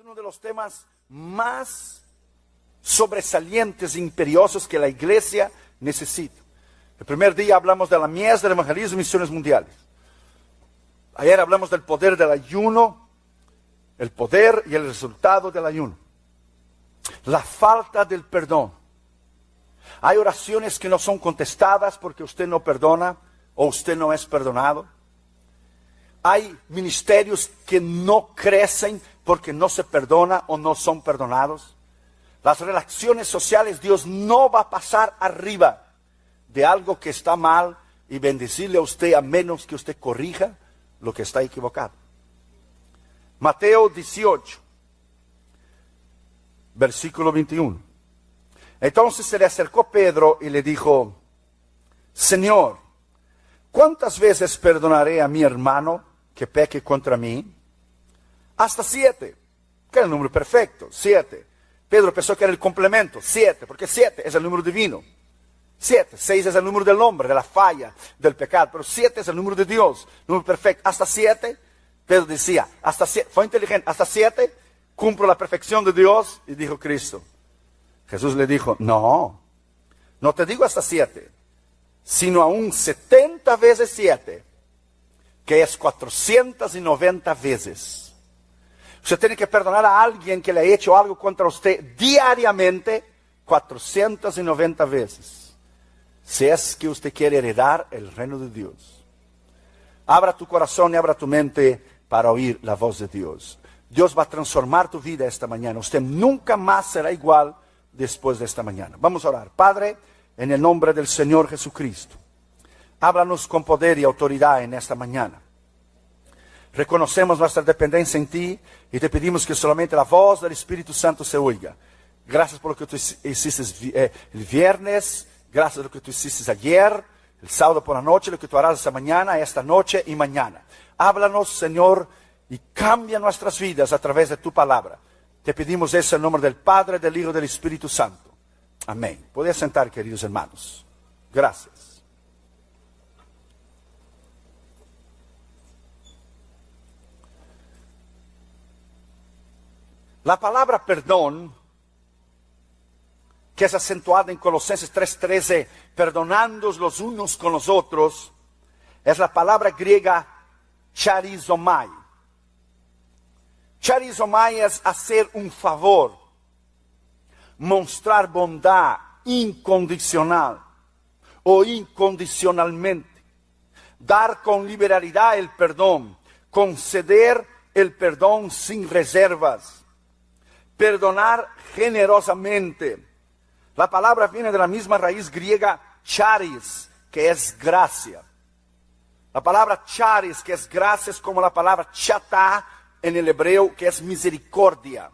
uno de los temas más sobresalientes e imperiosos que la iglesia necesita. El primer día hablamos de la mies del evangelismo y misiones mundiales. Ayer hablamos del poder del ayuno, el poder y el resultado del ayuno. La falta del perdón. Hay oraciones que no son contestadas porque usted no perdona o usted no es perdonado. Hay ministerios que no crecen porque no se perdona o no son perdonados. Las relaciones sociales, Dios no va a pasar arriba de algo que está mal y bendecirle a usted a menos que usted corrija lo que está equivocado. Mateo 18, versículo 21. Entonces se le acercó Pedro y le dijo: Señor, ¿cuántas veces perdonaré a mi hermano que peque contra mí? Hasta 7, que era el número perfecto, 7. Pedro pensó que era el complemento, 7, porque 7 es el número divino. 7, 6 es el número del hombre, de la falla, del pecado, pero 7 es el número de Dios, número perfecto. Hasta 7, Pedro decía, hasta 7, fue inteligente, hasta 7 cumplo la perfección de Dios, y dijo Cristo. Jesús le dijo, no te digo hasta 7, sino aún 70 veces 7, que es 490 veces. Usted tiene que perdonar a alguien que le ha hecho algo contra usted diariamente 490 veces. Si es que usted quiere heredar el reino de Dios. Abra tu corazón y abra tu mente para oír la voz de Dios. Dios va a transformar tu vida esta mañana. Usted nunca más será igual después de esta mañana. Vamos a orar. Padre, en el nombre del Señor Jesucristo, háblanos con poder y autoridad en esta mañana. Reconocemos nuestra dependencia en ti y te pedimos que solamente la voz del Espíritu Santo se oiga. Gracias por lo que tú hiciste el viernes, gracias por lo que tú hiciste ayer, el sábado por la noche, lo que tú harás esta mañana, esta noche y mañana. Háblanos, Señor, y cambia nuestras vidas a través de tu palabra. Te pedimos eso en nombre del Padre, del Hijo y del Espíritu Santo. Amén. Podéis sentar, queridos hermanos. Gracias. La palabra perdón, que es acentuada en Colosenses 3:13, perdonándoos los unos con los otros, es la palabra griega charizomai. Charizomai es hacer un favor, mostrar bondad incondicional o incondicionalmente, dar con liberalidad el perdón, conceder el perdón sin reservas, perdonar generosamente. La palabra viene de la misma raíz griega charis, que es gracia. La palabra charis, que es gracia, es como la palabra chata en el hebreo, que es misericordia.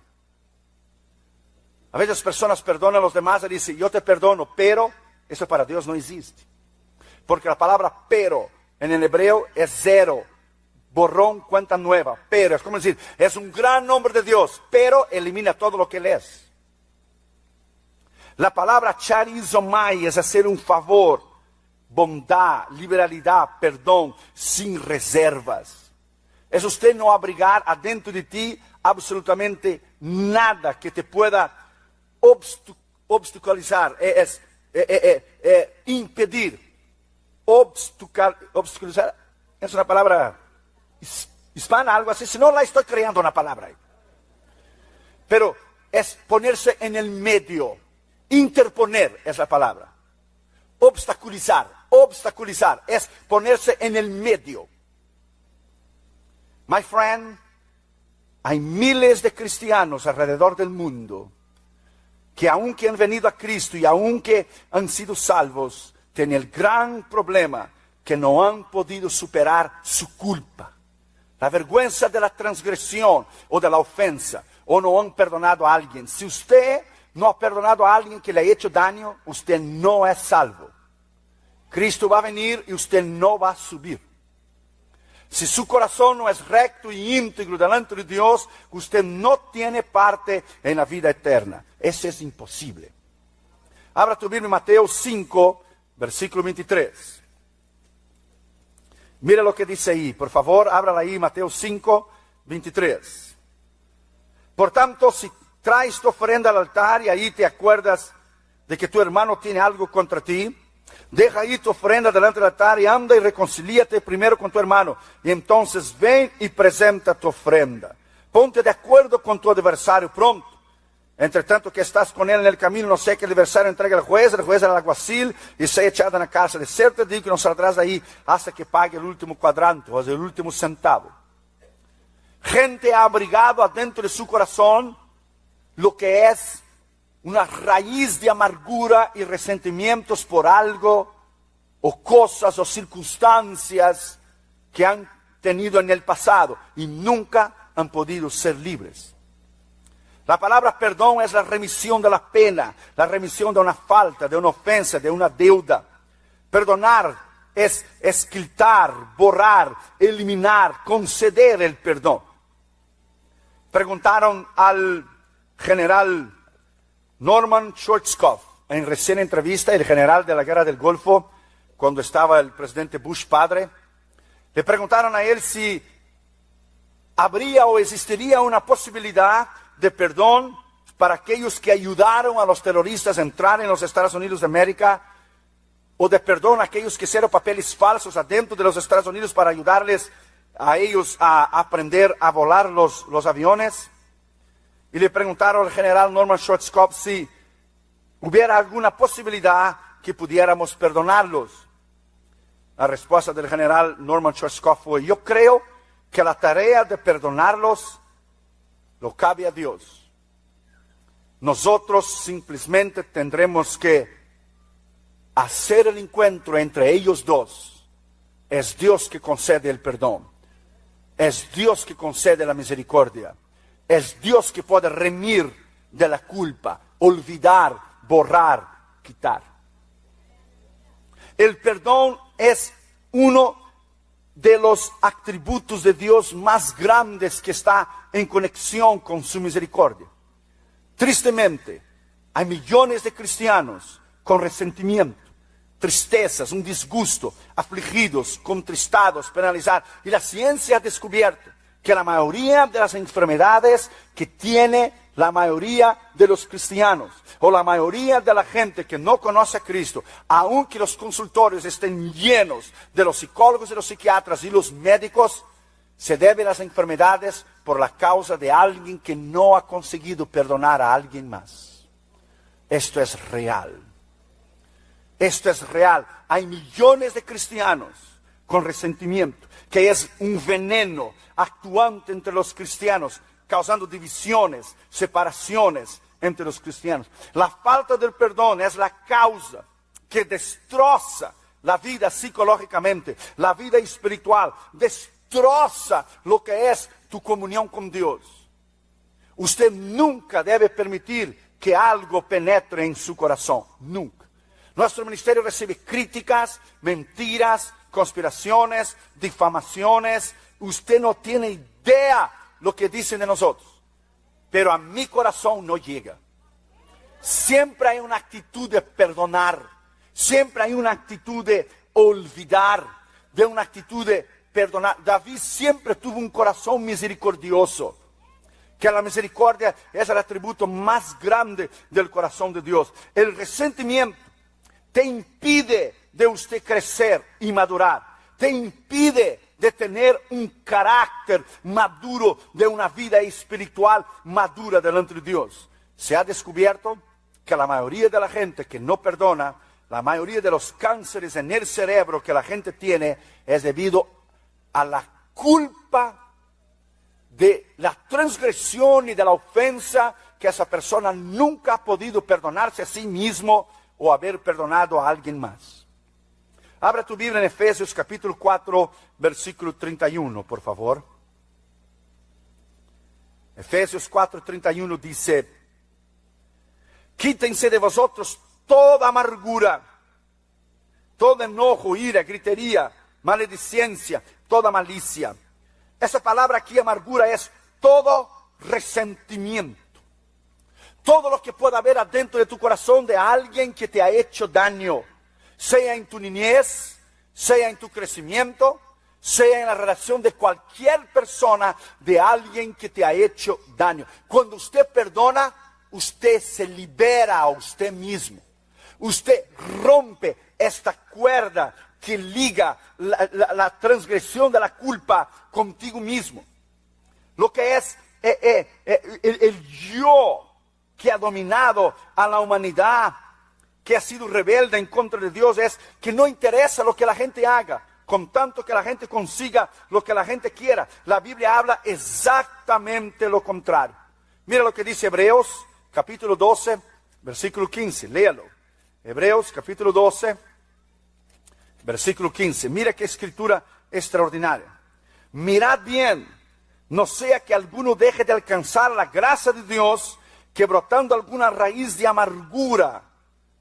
A veces personas perdonan a los demás y dicen, yo te perdono, pero eso para Dios no existe. Porque la palabra pero en el hebreo es cero. Borrón, cuenta nueva, pero es como decir, es un gran nombre de Dios, pero elimina todo lo que Él es. La palabra charizomai es hacer un favor, bondad, liberalidad, perdón, sin reservas. Es usted no abrigar adentro de ti absolutamente nada que te pueda obstaculizar, impedir. Obstaculizar es una palabra hispana, algo así, si no la estoy creando una palabra ahí. Pero es ponerse en el medio, interponer es la palabra. Obstaculizar es ponerse en el medio. My friend, hay miles de cristianos alrededor del mundo que aunque han venido a Cristo y aunque han sido salvos, tienen el gran problema que no han podido superar su culpa. La vergüenza de la transgresión o de la ofensa, o no han perdonado a alguien. Si usted no ha perdonado a alguien que le ha hecho daño, usted no es salvo. Cristo va a venir y usted no va a subir. Si su corazón no es recto y íntegro delante de Dios, usted no tiene parte en la vida eterna. Eso es imposible. Abra tu Biblia en Mateo 5, versículo 23. Mira lo que dice ahí, por favor, ábrala ahí, Mateo 5, 23. Por tanto, si traes tu ofrenda al altar y ahí te acuerdas de que tu hermano tiene algo contra ti, deja ahí tu ofrenda delante del altar y anda y reconcíliate primero con tu hermano. Y entonces ven y presenta tu ofrenda. Ponte de acuerdo con tu adversario pronto. Entre tanto que estás con él en el camino, no sea que el adversario entregue al juez al alguacil y sea echado en la cárcel. De cierto digo que no saldrás de ahí hasta que pague el último cuadrante o el último centavo. Gente ha abrigado adentro de su corazón lo que es una raíz de amargura y resentimientos por algo o cosas o circunstancias que han tenido en el pasado y nunca han podido ser libres. La palabra perdón es la remisión de la pena, la remisión de una falta, de una ofensa, de una deuda. Perdonar es quitar, borrar, eliminar, conceder el perdón. Preguntaron al general Norman Schwarzkopf, en recién entrevista, el general de la Guerra del Golfo, cuando estaba el presidente Bush padre, le preguntaron a él si habría o existiría una posibilidad de perdón para aquellos que ayudaron a los terroristas a entrar en los Estados Unidos de América, o de perdón a aquellos que hicieron papeles falsos adentro de los Estados Unidos para ayudarles a ellos a aprender a volar los aviones. Y le preguntaron al general Norman Schwarzkopf si hubiera alguna posibilidad que pudiéramos perdonarlos. La respuesta del general Norman Schwarzkopf fue: yo creo que la tarea de perdonarlos lo cabe a Dios. Nosotros simplemente tendremos que hacer el encuentro entre ellos dos. Es Dios que concede el perdón. Es Dios que concede la misericordia. Es Dios que puede remir de la culpa, olvidar, borrar, quitar. El perdón es uno de los atributos de Dios más grandes que está en conexión con su misericordia. Tristemente, hay millones de cristianos con resentimiento, tristezas, un disgusto, afligidos, contristados, penalizados. Y la ciencia ha descubierto que la mayoría de las enfermedades que tiene la mayoría de los cristianos, o la mayoría de la gente que no conoce a Cristo, aunque los consultorios estén llenos de los psicólogos y los psiquiatras y los médicos, se deben las enfermedades por la causa de alguien que no ha conseguido perdonar a alguien más. Esto es real. Esto es real. Hay millones de cristianos con resentimiento, que es un veneno actuante entre los cristianos, causando divisiones, separaciones entre los cristianos. La falta del perdón es la causa que destroza la vida psicológicamente, la vida espiritual, destroza lo que es tu comunión con Dios. Usted nunca debe permitir que algo penetre en su corazón, nunca. Nuestro ministerio recibe críticas, mentiras, conspiraciones, difamaciones. Usted no tiene idea lo que dicen de nosotros, pero a mi corazón no llega. Siempre hay una actitud de perdonar, siempre hay una actitud de olvidar, de una actitud de perdonar. David siempre tuvo un corazón misericordioso, que la misericordia es el atributo más grande del corazón de Dios. El resentimiento te impide de usted crecer y madurar, te impide de tener un carácter maduro, de una vida espiritual madura delante de Dios. Se ha descubierto que la mayoría de la gente que no perdona, la mayoría de los cánceres en el cerebro que la gente tiene, es debido a la culpa de la transgresión y de la ofensa que esa persona nunca ha podido perdonarse a sí mismo o haber perdonado a alguien más. Abra tu Biblia en Efesios capítulo 4, versículo 31, por favor. Efesios 4, 31 dice: quítense de vosotros toda amargura, todo enojo, ira, gritería, maledicencia, toda malicia. Esa palabra aquí, amargura, es todo resentimiento. Todo lo que pueda haber adentro de tu corazón de alguien que te ha hecho daño, sea en tu niñez, sea en tu crecimiento, sea en la relación de cualquier persona, de alguien que te ha hecho daño. Cuando usted perdona, usted se libera a usted mismo. Usted rompe esta cuerda que liga la transgresión de la culpa contigo mismo. Lo que es el yo que ha dominado a la humanidad, que ha sido rebelde en contra de Dios, es que no interesa lo que la gente haga, con tanto que la gente consiga lo que la gente quiera. La Biblia habla exactamente lo contrario. Mira lo que dice Hebreos, capítulo 12, versículo 15. Léalo. Hebreos, capítulo 12, versículo 15. Mira qué escritura extraordinaria. Mirad bien, no sea que alguno deje de alcanzar la gracia de Dios, que brotando alguna raíz de amargura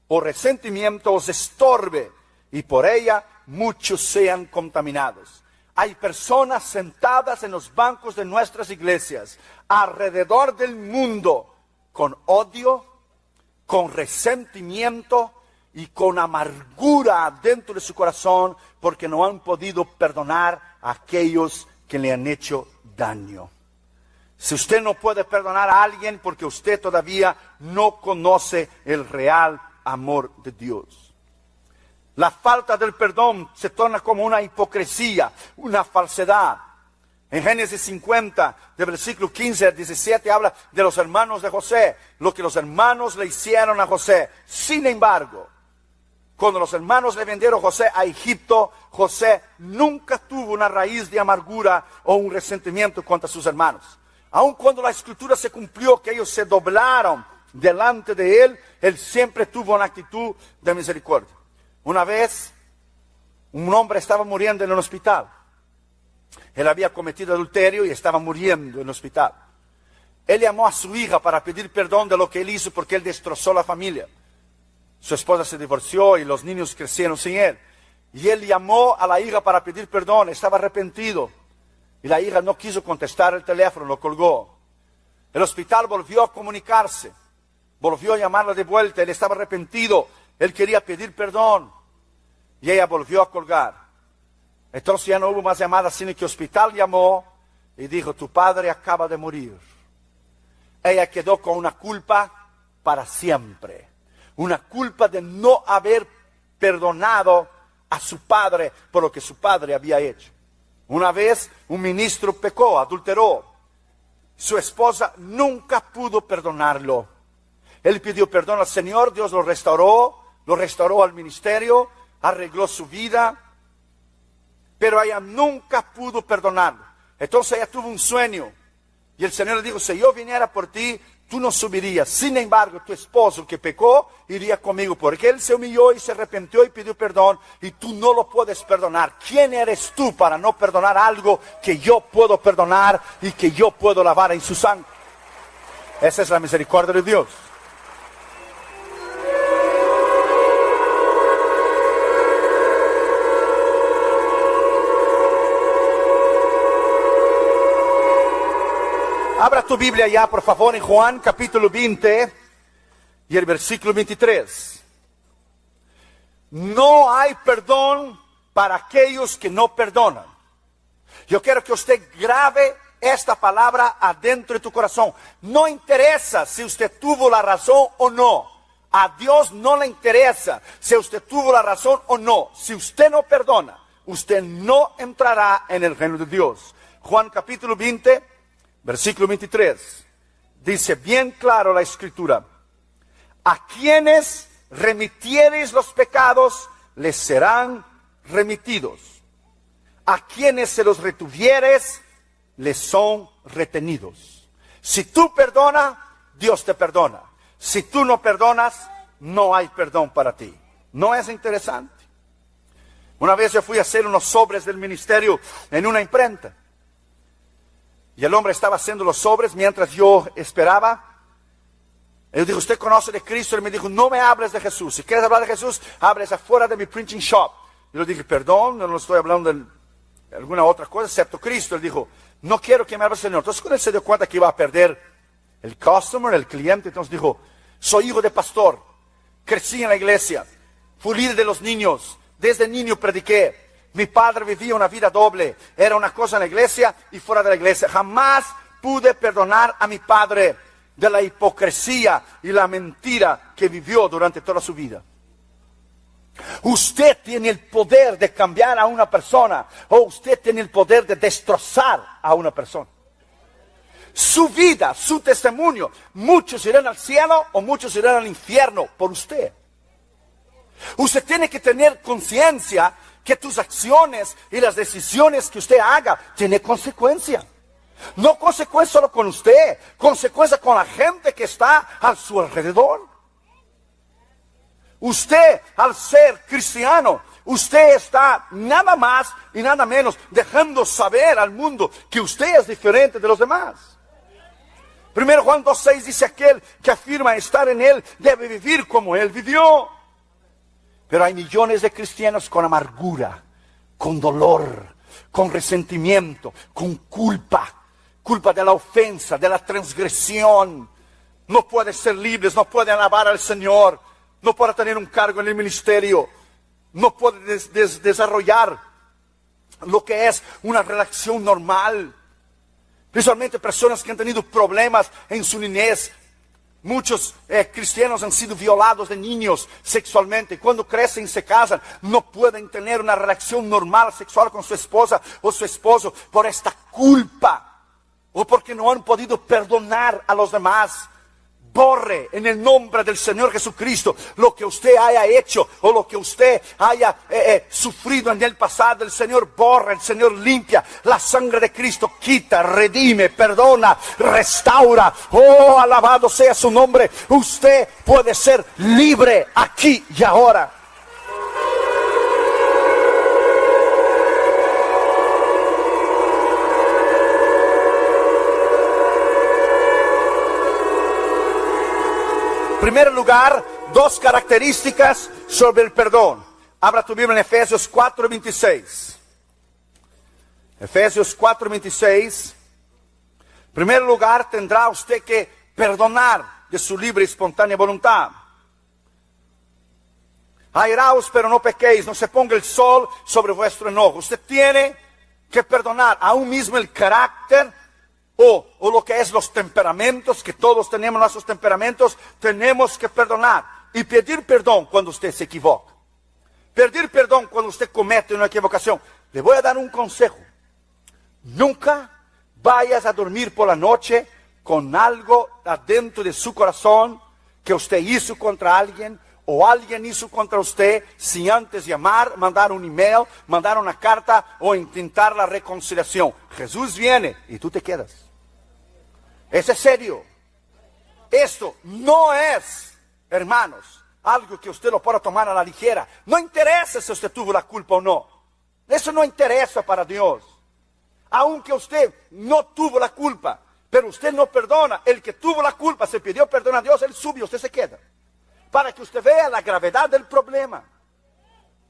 o resentimiento os estorbe, y por ella muchos sean contaminados. Hay personas sentadas en los bancos de nuestras iglesias, alrededor del mundo, con odio, con resentimiento y con amargura dentro de su corazón, porque no han podido perdonar a aquellos que le han hecho daño. Si usted no puede perdonar a alguien, porque usted todavía no conoce el real amor de Dios. La falta del perdón se torna como una hipocresía, una falsedad. En Génesis 50, de versículo 15 al 17, habla de los hermanos de José, lo que los hermanos le hicieron a José. Sin embargo, cuando los hermanos le vendieron a José a Egipto, José nunca tuvo una raíz de amargura o un resentimiento contra sus hermanos. Aun cuando la escritura se cumplió, que ellos se doblaron delante de él, él siempre tuvo una actitud de misericordia. Una vez, un hombre estaba muriendo en el hospital. Él había cometido adulterio y estaba muriendo en el hospital. Él llamó a su hija para pedir perdón de lo que él hizo, porque él destrozó la familia. Su esposa se divorció y los niños crecieron sin él. Y él llamó a la hija para pedir perdón, estaba arrepentido. Y la hija no quiso contestar el teléfono, lo colgó. El hospital volvió a comunicarse, volvió a llamarla de vuelta, él estaba arrepentido, él quería pedir perdón. Y ella volvió a colgar. Entonces ya no hubo más llamadas, sino que el hospital llamó y dijo, tu padre acaba de morir. Ella quedó con una culpa para siempre. Una culpa de no haber perdonado a su padre por lo que su padre había hecho. Una vez un ministro pecó, adulteró. Su esposa nunca pudo perdonarlo. Él pidió perdón al Señor, Dios lo restauró al ministerio, arregló su vida, pero ella nunca pudo perdonarlo. Entonces ella tuvo un sueño y el Señor le dijo, si yo viniera por ti, tú no subirías. Sin embargo, tu esposo que pecó iría conmigo, porque él se humilló y se arrepintió y pidió perdón, y tú no lo puedes perdonar. ¿Quién eres tú para no perdonar algo que yo puedo perdonar y que yo puedo lavar en su sangre? Esa es la misericordia de Dios. Abra tu Biblia ya, por favor, en Juan capítulo 20 y el versículo 23. No hay perdón para aquellos que no perdonan. Yo quiero que usted grabe esta palabra adentro de tu corazón. No interesa si usted tuvo la razón o no. A Dios no le interesa si usted tuvo la razón o no. Si usted no perdona, usted no entrará en el reino de Dios. Juan capítulo 20. Versículo 23, dice bien claro la escritura, a quienes remitiereis los pecados, les serán remitidos. A quienes se los retuvieres, les son retenidos. Si tú perdonas, Dios te perdona. Si tú no perdonas, no hay perdón para ti. ¿No es interesante? Una vez yo fui a hacer unos sobres del ministerio en una imprenta. Y el hombre estaba haciendo los sobres mientras yo esperaba. Él dijo, ¿usted conoce de Cristo? Él me dijo, no me hables de Jesús. Si quieres hablar de Jesús, hables afuera de mi printing shop. Yo le dije, perdón, no estoy hablando de alguna otra cosa excepto Cristo. Él dijo, no quiero que me hables del Señor. Entonces cuando él se dio cuenta que iba a perder el customer, el cliente, entonces dijo, soy hijo de pastor, crecí en la iglesia, fui líder de los niños, desde niño prediqué. Mi padre vivía una vida doble. Era una cosa en la iglesia y fuera de la iglesia. Jamás pude perdonar a mi padre de la hipocresía y la mentira que vivió durante toda su vida. Usted tiene el poder de cambiar a una persona, o usted tiene el poder de destrozar a una persona. Su vida, su testimonio, muchos irán al cielo o muchos irán al infierno por usted. Usted tiene que tener conciencia que tus acciones y las decisiones que usted haga tienen consecuencias. No consecuencias solo con usted, consecuencias con la gente que está a su alrededor. Usted, al ser cristiano, usted está nada más y nada menos dejando saber al mundo que usted es diferente de los demás. 1 Juan 2:6 dice: aquel que afirma estar en él debe vivir como él vivió. Pero hay millones de cristianos con amargura, con dolor, con resentimiento, con culpa de la ofensa, de la transgresión. No pueden ser libres, no pueden alabar al Señor, no pueden tener un cargo en el ministerio, no pueden desarrollar lo que es una relación normal. Principalmente personas que han tenido problemas en su niñez. Muchos cristianos han sido violados de niños sexualmente. Cuando crecen y se casan, no pueden tener una relación normal sexual con su esposa o su esposo por esta culpa, o porque no han podido perdonar a los demás. Borre en el nombre del Señor Jesucristo lo que usted haya hecho o lo que usted haya sufrido en el pasado. El Señor borra, el Señor limpia. La sangre de Cristo quita, redime, perdona, restaura. Oh, alabado sea su nombre. Usted puede ser libre aquí y ahora. En primer lugar, dos características sobre el perdón. Abra tu Biblia en Efesios 4:26. Efesios 4:26. En primer lugar, tendrá usted que perdonar de su libre y espontánea voluntad. Airaos, pero no pequéis, no se ponga el sol sobre vuestro enojo. Usted tiene que perdonar aún mismo el carácter o lo que es los temperamentos, que todos tenemos nuestros temperamentos. Tenemos que perdonar y pedir perdón cuando usted se equivoca. Pedir perdón cuando usted comete una equivocación. Le voy a dar un consejo: nunca vayas a dormir por la noche con algo adentro de su corazón que usted hizo contra alguien o alguien hizo contra usted, sin antes llamar, mandar un email, mandar una carta o intentar la reconciliación. Jesús viene y tú te quedas. Eso es serio. Esto no es, hermanos, algo que usted lo pueda tomar a la ligera. No interesa si usted tuvo la culpa o no. Eso no interesa para Dios. Aunque usted no tuvo la culpa, pero usted no perdona, el que tuvo la culpa se pidió perdón a Dios, él sube y usted se queda. Para que usted vea la gravedad del problema.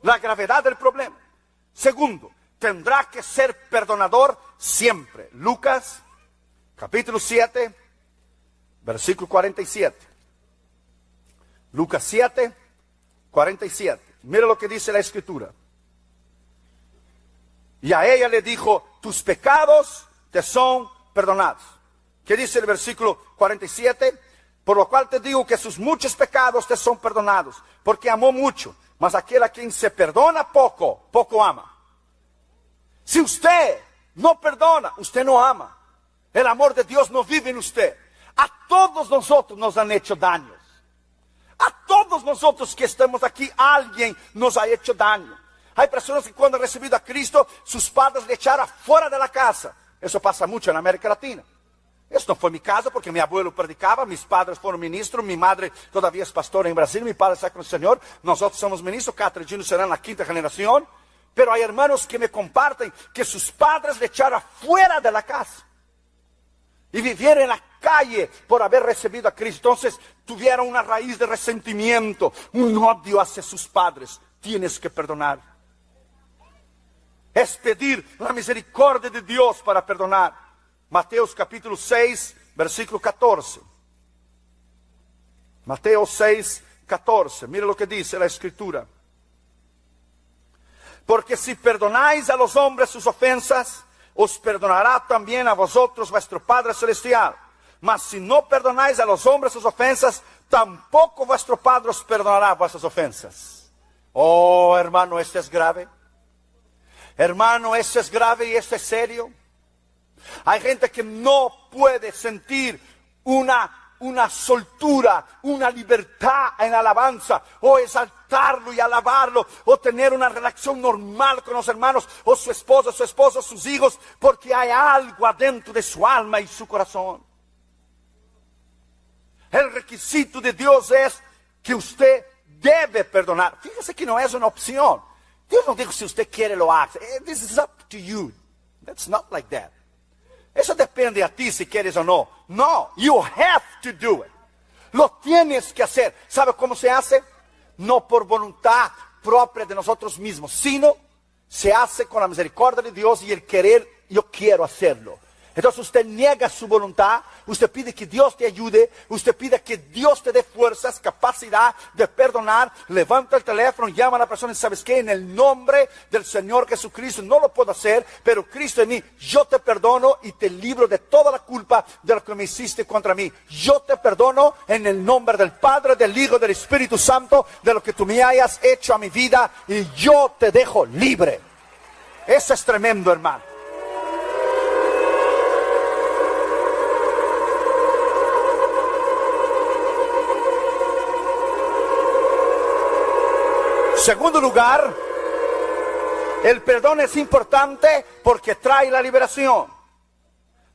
La gravedad del problema. Segundo, tendrá que ser perdonador siempre. Lucas capítulo 7, versículo 47. Lucas 7, 47. Mira lo que dice la Escritura. Y a ella le dijo: tus pecados te son perdonados. ¿Qué dice el versículo 47? Por lo cual te digo que sus muchos pecados te son perdonados, porque amó mucho. Mas aquel a quien se perdona poco, poco ama. Si usted no perdona, usted no ama. El amor de Dios no vive en usted. A todos nosotros nos han hecho daños. A todos nosotros que estamos aquí, alguien nos ha hecho daño. Hay personas que cuando han recibido a Cristo, sus padres le echaron fuera de la casa. Eso pasa mucho en América Latina. Eso no fue mi caso, porque mi abuelo predicaba, mis padres fueron ministros, mi madre todavía es pastora en Brasil, mi padre está con el Señor, nosotros somos ministros, Catherine Junior será en la 5ª generación. Pero hay hermanos que me comparten que sus padres le echaron fuera de la casa y vivieron en la calle por haber recibido a Cristo. Entonces tuvieron una raíz de resentimiento, un odio hacia sus padres. Tienes que perdonar. Es pedir la misericordia de Dios para perdonar. Mateo capítulo 6, versículo 14. Mateo 6, 14. Mira lo que dice la Escritura. Porque si perdonáis a los hombres sus ofensas, os perdonará también a vosotros vuestro Padre Celestial. Mas si no perdonáis a los hombres sus ofensas, tampoco vuestro Padre os perdonará vuestras ofensas. Oh, hermano, esto es grave. Hermano, esto es grave y esto es serio. Hay gente que no puede sentir una soltura, una libertad en alabanza, o exaltarlo y alabarlo, o tener una relación normal con los hermanos, o su esposa, sus hijos, porque hay algo adentro de su alma y su corazón. El requisito de Dios es que usted debe perdonar. Fíjese que no es una opción. Dios no dijo si usted quiere lo haga. This is up to you. That's not like that. Eso depende a ti si quieres o no. No, you have to do it. Lo tienes que hacer. ¿Sabe cómo se hace? No por voluntad propia de nosotros mismos, sino se hace con la misericordia de Dios y el querer, yo quiero hacerlo. Entonces usted niega su voluntad, usted pide que Dios te ayude, usted pide que Dios te dé fuerzas, capacidad de perdonar, levanta el teléfono, llama a la persona y ¿sabes qué? En el nombre del Señor Jesucristo, no lo puedo hacer, pero Cristo en mí, yo te perdono y te libro de toda la culpa de lo que me hiciste contra mí. Yo te perdono en el nombre del Padre, del Hijo, del Espíritu Santo, de lo que tú me hayas hecho a mi vida y yo te dejo libre. Eso es tremendo, hermano. Segundo lugar, el perdón es importante porque trae la liberación.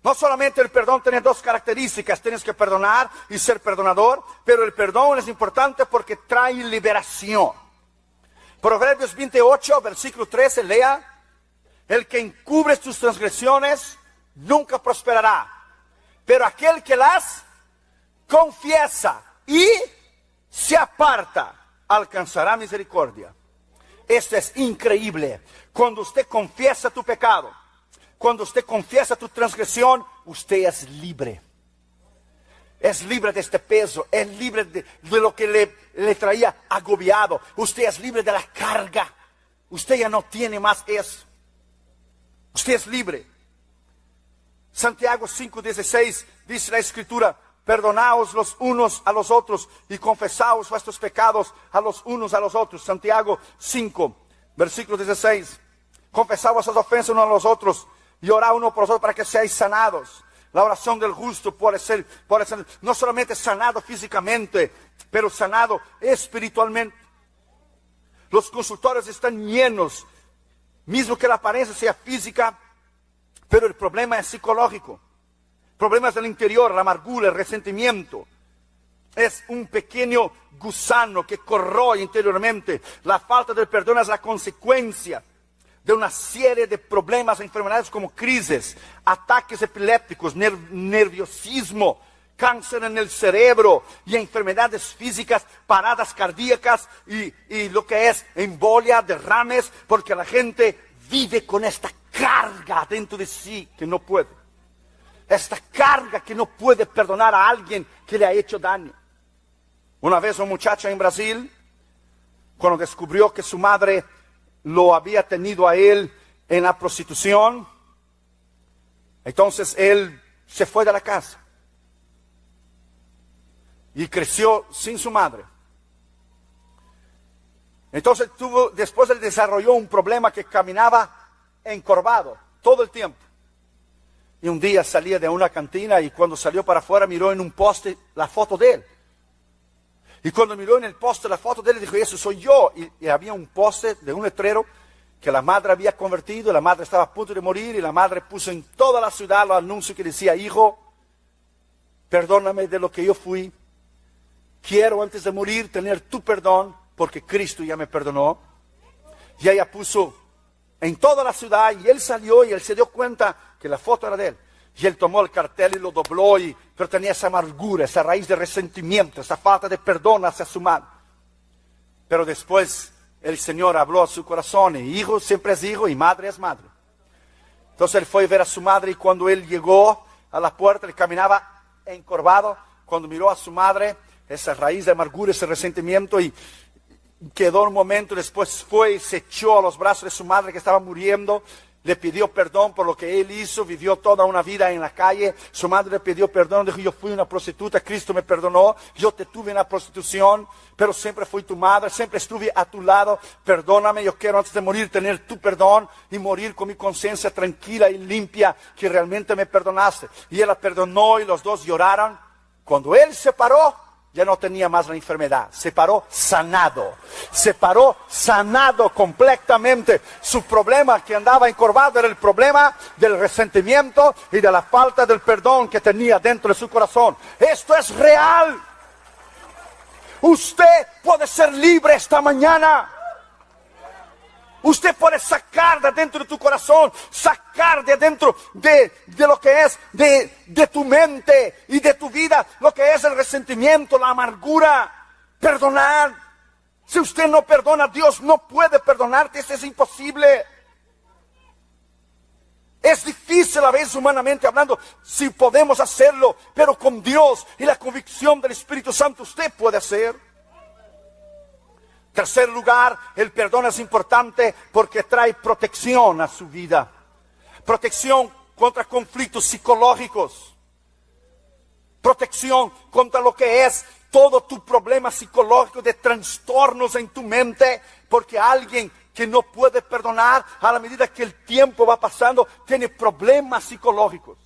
No solamente el perdón tiene dos características, tienes que perdonar y ser perdonador, pero el perdón es importante porque trae liberación. Proverbios 28, versículo 13, lea: el que encubre sus transgresiones nunca prosperará, pero aquel que las confiesa y se aparta alcanzará misericordia. Esto es increíble. Cuando usted confiesa tu pecado, cuando usted confiesa tu transgresión, usted es libre. Es libre de este peso, es libre de lo que le traía agobiado. Usted es libre de la carga. Usted ya no tiene más eso. Usted es libre. Santiago 5:16 dice la Escritura: perdonaos los unos a los otros y confesaos vuestros pecados a los unos a los otros. Santiago 5, versículo 16. Confesaos vuestras ofensas unos a los otros y orad uno por los otros para que seáis sanados. La oración del justo puede ser no solamente sanado físicamente, pero sanado espiritualmente. Los consultorios están llenos, mismo que la apariencia sea física, pero el problema es psicológico. Problemas del interior, la amargura, el resentimiento. Es un pequeño gusano que corroe interiormente. La falta de perdón es la consecuencia de una serie de problemas e enfermedades como crisis, ataques epilépticos, nerviosismo, cáncer en el cerebro y enfermedades físicas, paradas cardíacas y lo que es embolia, derrames, porque la gente vive con esta carga dentro de sí que no puede. Esta carga que no puede perdonar a alguien que le ha hecho daño. Una vez una muchacha en Brasil, cuando descubrió que su madre lo había tenido a él en la prostitución, entonces él se fue de la casa y creció sin su madre. Entonces después él desarrolló un problema que caminaba encorvado todo el tiempo. Y un día salía de una cantina y cuando salió para afuera miró en un poste la foto de él. Y cuando miró en el poste la foto de él, dijo: eso soy yo. Y había un poste de un letrero que la madre había convertido. La madre estaba a punto de morir y la madre puso en toda la ciudad los anuncios que decía: hijo, perdóname de lo que yo fui. Quiero antes de morir tener tu perdón porque Cristo ya me perdonó. Y ella puso en toda la ciudad y él salió y él se dio cuenta que la foto era de él. Y él tomó el cartel y lo dobló, pero tenía esa amargura, esa raíz de resentimiento, esa falta de perdón hacia su madre. Pero después el Señor habló a su corazón y hijo siempre es hijo y madre es madre. Entonces él fue a ver a su madre y cuando él llegó a la puerta, él caminaba encorvado. Cuando miró a su madre, esa raíz de amargura, ese resentimiento y quedó un momento, después fue y se echó a los brazos de su madre que estaba muriendo. Le pidió perdón por lo que él hizo, vivió toda una vida en la calle. Su madre le pidió perdón, dijo: yo fui una prostituta, Cristo me perdonó, yo te tuve en la prostitución, pero siempre fui tu madre, siempre estuve a tu lado, perdóname, yo quiero antes de morir tener tu perdón y morir con mi conciencia tranquila y limpia, que realmente me perdonaste. Y él la perdonó y los dos lloraron. Cuando él se paró, ya no tenía más la enfermedad, se paró sanado completamente. Su problema que andaba encorvado era el problema del resentimiento y de la falta del perdón que tenía dentro de su corazón. Esto es real. Usted puede ser libre esta mañana. Usted puede sacar de adentro de tu corazón, sacar de adentro de lo que es de tu mente y de tu vida, lo que es el resentimiento, la amargura, perdonar. Si usted no perdona, Dios no puede perdonarte, eso es imposible. Es difícil a veces humanamente hablando, si podemos hacerlo, pero con Dios y la convicción del Espíritu Santo usted puede hacer. Tercer lugar, el perdón es importante porque trae protección a su vida. Protección contra conflictos psicológicos. Protección contra lo que es todo tu problema psicológico de trastornos en tu mente. Porque alguien que no puede perdonar, a la medida que el tiempo va pasando, tiene problemas psicológicos.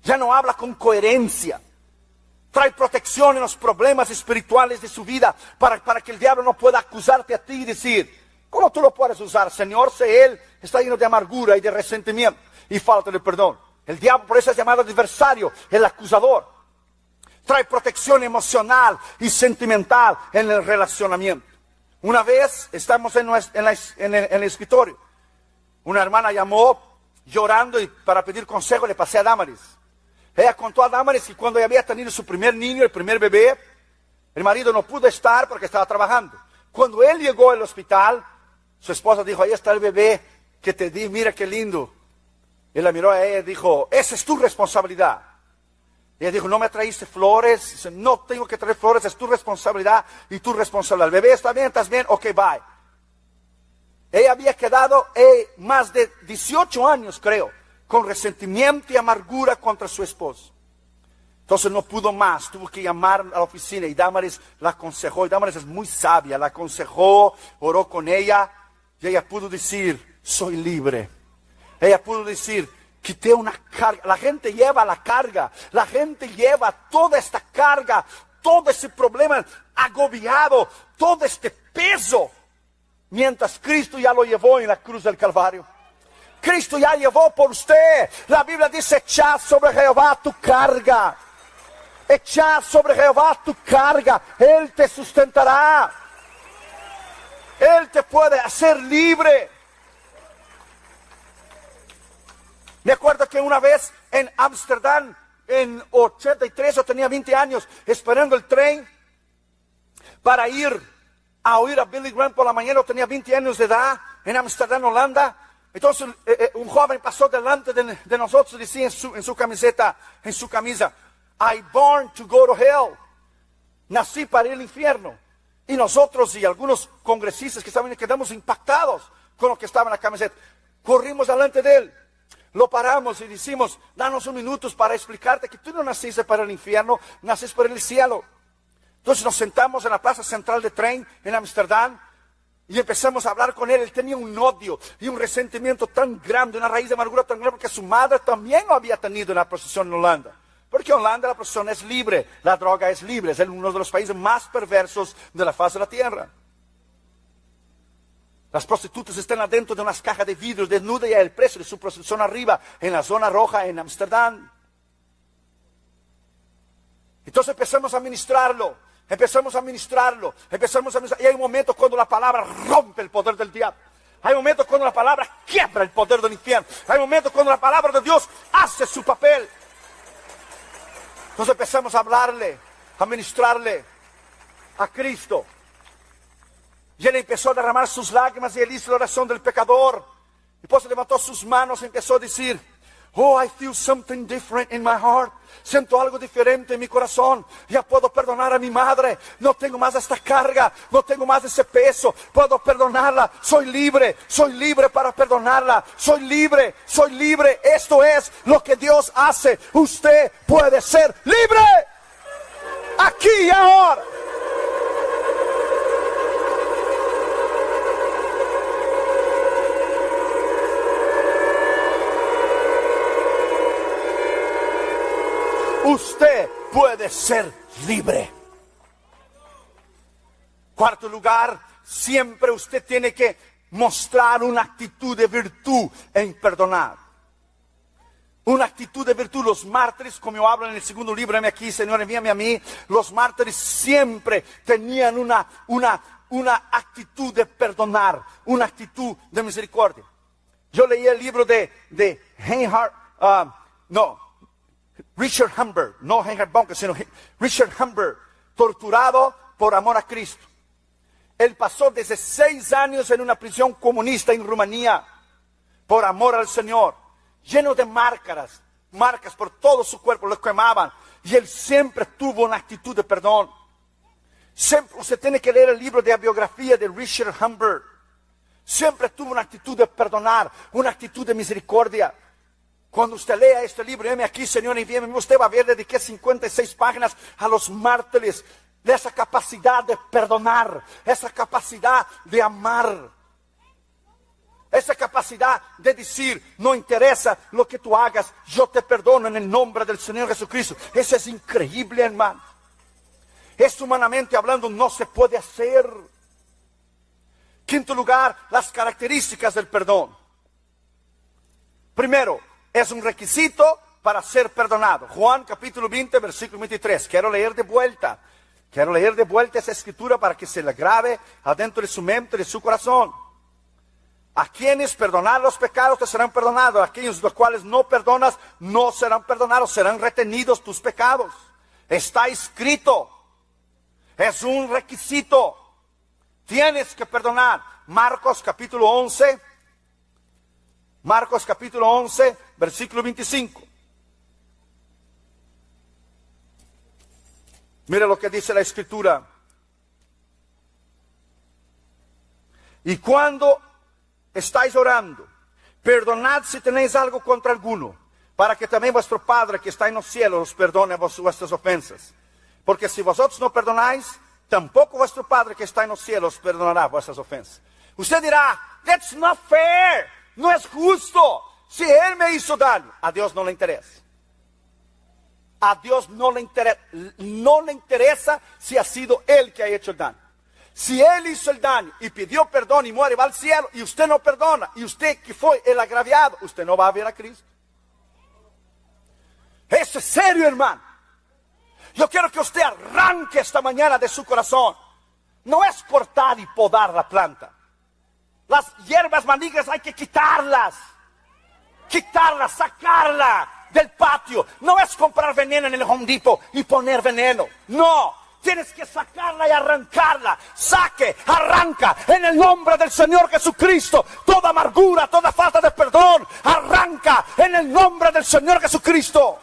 Ya no habla con coherencia. Trae protección en los problemas espirituales de su vida para que el diablo no pueda acusarte a ti y decir: ¿cómo tú lo puedes usar, Señor, si él está lleno de amargura y de resentimiento y falta de perdón? El diablo por eso es llamado adversario, el acusador. Trae protección emocional y sentimental en el relacionamiento. Una vez estamos en el escritorio. Una hermana llamó llorando y para pedir consejo le pasé a Damaris. Ella contó a Damaris que cuando ella había tenido su primer niño, el primer bebé, el marido no pudo estar porque estaba trabajando. Cuando él llegó al hospital, su esposa dijo: ahí está el bebé que te di, mira qué lindo. Él la miró a ella y dijo: esa es tu responsabilidad. Ella dijo: no me traíste flores. Dice: no tengo que traer flores, es tu responsabilidad y tu responsabilidad. El bebé está bien, estás bien, ok, bye. Ella había quedado más de 18 años, creo, con resentimiento y amargura contra su esposo. Entonces no pudo más, tuvo que llamar a la oficina y Damaris la aconsejó. Y Damaris es muy sabia, la aconsejó, oró con ella y ella pudo decir: soy libre. Ella pudo decir: quité una carga. La gente lleva la carga, la gente lleva toda esta carga, todo ese problema agobiado, todo este peso, mientras Cristo ya lo llevó en la cruz del Calvario. Cristo ya llevó por usted. La Biblia dice: echad sobre Jehová tu carga. Echad sobre Jehová tu carga. Él te sustentará. Él te puede hacer libre. Me acuerdo que una vez en Ámsterdam, en 83, yo tenía 20 años, esperando el tren para ir a oír a Billy Graham por la mañana. Yo tenía 20 años de edad en Ámsterdam, Holanda. Entonces un joven pasó delante de nosotros y decía en su camiseta, en su camisa: I born to go to hell. Nací para ir al infierno. Y nosotros y algunos congresistas que estaban quedamos impactados con lo que estaba en la camiseta. Corrimos delante de él. Lo paramos y decimos: danos unos minutos para explicarte que tú no naciste para el infierno, naciste para el cielo. Entonces nos sentamos en la plaza central de tren en Ámsterdam y empezamos a hablar con él. Él tenía un odio y un resentimiento tan grande, una raíz de amargura tan grande, porque su madre también lo había tenido en la procesión en Holanda. Porque en Holanda la procesión es libre, la droga es libre, es uno de los países más perversos de la faz de la tierra. Las prostitutas están adentro de unas cajas de vidrio desnudas y hay el precio de su prostitución arriba, en la zona roja en Ámsterdam. Entonces empezamos a ministrarlo. Y hay un momento cuando la palabra rompe el poder del diablo. Hay momentos cuando la palabra quiebra el poder del infierno. Hay momentos cuando la palabra de Dios hace su papel. Entonces empezamos a hablarle, a ministrarle a Cristo. Y él empezó a derramar sus lágrimas y él hizo la oración del pecador. Y después levantó sus manos y empezó a decir: Oh, I feel something different in my heart. Siento algo diferente en mi corazón. Ya puedo perdonar a mi madre. No tengo más esta carga. No tengo más ese peso. Puedo perdonarla. Soy libre. Soy libre para perdonarla. Soy libre. Soy libre. Esto es lo que Dios hace. Usted puede ser libre. Aquí y ahora. Usted puede ser libre. Cuarto lugar, siempre usted tiene que mostrar una actitud de virtud en perdonar. Una actitud de virtud. Los mártires, como yo hablo en el segundo libro, heme aquí, Señor, envíame a mí. Los mártires siempre tenían una actitud de perdonar, una actitud de misericordia. Yo leí el libro de Richard Humber, no Reinhard Bonnke, sino Richard Humber, torturado por amor a Cristo. Él pasó 16 años en una prisión comunista en Rumanía por amor al Señor, lleno de marcas por todo su cuerpo, lo quemaban, y él siempre tuvo una actitud de perdón. Siempre, usted tiene que leer el libro de la biografía de Richard Humber. Siempre tuvo una actitud de perdonar, una actitud de misericordia. Cuando usted lea este libro, heme aquí, Señor, envíame, usted va a ver, dediqué 56 páginas a los mártires, de esa capacidad de perdonar, esa capacidad de amar, esa capacidad de decir, no interesa lo que tú hagas, yo te perdono en el nombre del Señor Jesucristo. Eso es increíble, hermano. Es humanamente hablando, no se puede hacer. Quinto lugar, las características del perdón. Primero, es un requisito para ser perdonado. Juan capítulo 20, versículo 23. Quiero leer de vuelta esa escritura para que se le grabe adentro de su mente y de su corazón. A quienes perdonar los pecados te serán perdonados. A aquellos los cuales no perdonas no serán perdonados. Serán retenidos tus pecados. Está escrito. Es un requisito. Tienes que perdonar. Marcos capítulo 11. Marcos capítulo 11, versículo 25. Mira lo que dice la escritura. Y cuando estáis orando, perdonad si tenéis algo contra alguno, para que también vuestro Padre que está en los cielos os perdone vuestras ofensas. Porque si vosotros no perdonáis, tampoco vuestro Padre que está en los cielos perdonará vuestras ofensas. Usted dirá, that's not fair. No es justo. Si Él me hizo daño, a Dios no le interesa. A Dios no le interesa si ha sido Él que ha hecho el daño. Si Él hizo el daño y pidió perdón y muere, va al cielo, y usted no perdona, y usted que fue el agraviado, usted no va a ver a Cristo. Eso es serio, hermano. Yo quiero que usted arranque esta mañana de su corazón. No es cortar y podar la planta. Las hierbas malignas hay que quitarlas, sacarlas del patio. No es comprar veneno en el Home Depot y poner veneno. No, tienes que sacarla y arrancarla. Arranca en el nombre del Señor Jesucristo. Toda amargura, toda falta de perdón, arranca en el nombre del Señor Jesucristo.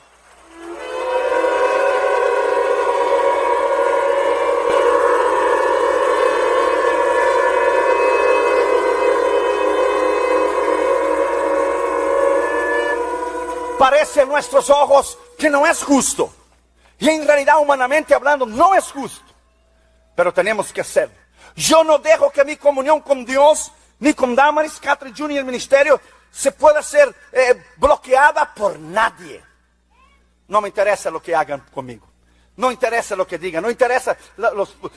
Parece a nuestros ojos que no es justo. Y en realidad, humanamente hablando, no es justo. Pero tenemos que hacerlo. Yo no dejo que mi comunión con Dios, ni con Damaris, Catherine Jr. y el ministerio, se pueda ser bloqueada por nadie. No me interesa lo que hagan conmigo. No interesa lo que digan, no interesa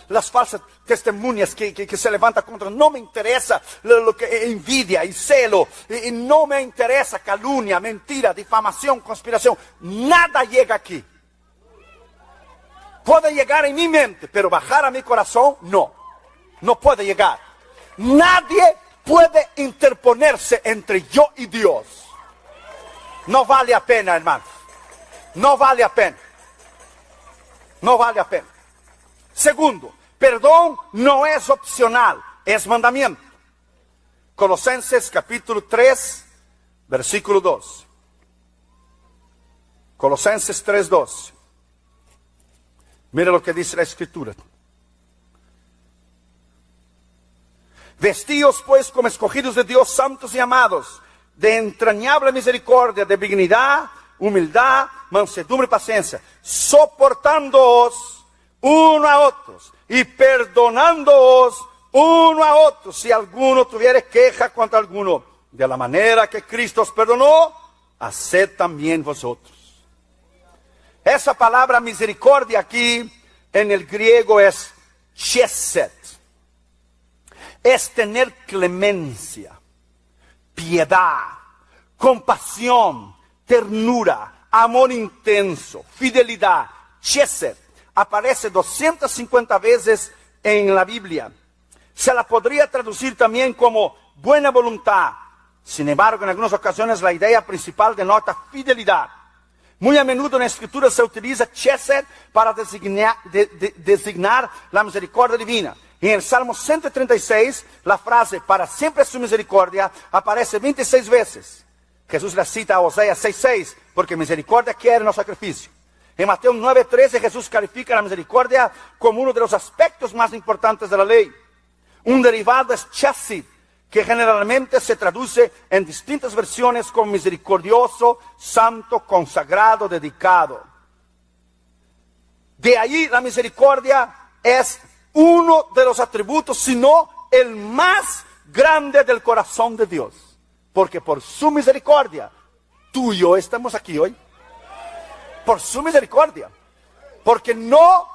las falsas testimonias que se levantan contra. No me interesa lo que envidia y celo. Y no me interesa calumnia, mentira, difamación, conspiración. Nada llega aquí. Puede llegar en mi mente, pero bajar a mi corazón, no. No puede llegar. Nadie puede interponerse entre yo y Dios. No vale la pena, hermano. No vale la pena. No vale la pena. Segundo, perdón no es opcional, es mandamiento. Colosenses capítulo 3, versículo 2. Colosenses 3:12. Mira lo que dice la Escritura. Vestíos pues como escogidos de Dios, santos y amados, de entrañable misericordia, de dignidad, humildad, mansedumbre y paciencia, soportándoos uno a otros y perdonándoos uno a otros, si alguno tuviere queja contra alguno, de la manera que Cristo os perdonó, haced también vosotros. Esa palabra misericordia aquí en el griego es chesed. Es tener clemencia, piedad, compasión, ternura, amor intenso, fidelidad. Chesed aparece 250 veces en la Biblia. Se la podría traducir también como buena voluntad. Sin embargo, en algunas ocasiones la idea principal denota fidelidad. Muy a menudo en la Escritura se utiliza chesed para designar la misericordia divina. En el Salmo 136, la frase para siempre su misericordia aparece 26 veces. Jesús la cita a Oseas 6:6, porque misericordia quiere no sacrificio. En Mateo 9:13 Jesús califica la misericordia como uno de los aspectos más importantes de la ley. Un derivado es chesed, que generalmente se traduce en distintas versiones como misericordioso, santo, consagrado, dedicado. De ahí la misericordia es uno de los atributos, sino el más grande del corazón de Dios. Porque por su misericordia, tú y yo estamos aquí hoy. Por su misericordia. Porque no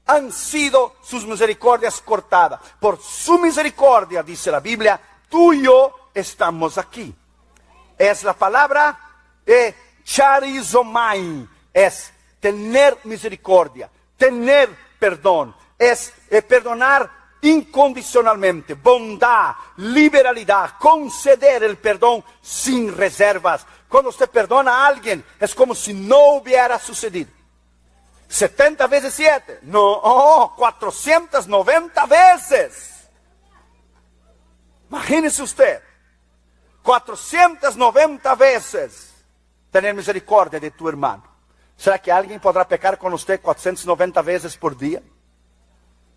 han sido sus misericordias cortadas. Por su misericordia, dice la Biblia, tú y yo estamos aquí. Es la palabra charizomai, es tener misericordia, tener perdón, es perdonar incondicionalmente, bondad, liberalidad, conceder el perdón sin reservas. Cuando usted perdona a alguien, es como si no hubiera sucedido. 70 veces 7, no, 490 veces. Imagínese usted, 490 veces tener misericordia de tu hermano. ¿Será que alguien podrá pecar con usted 490 veces por día?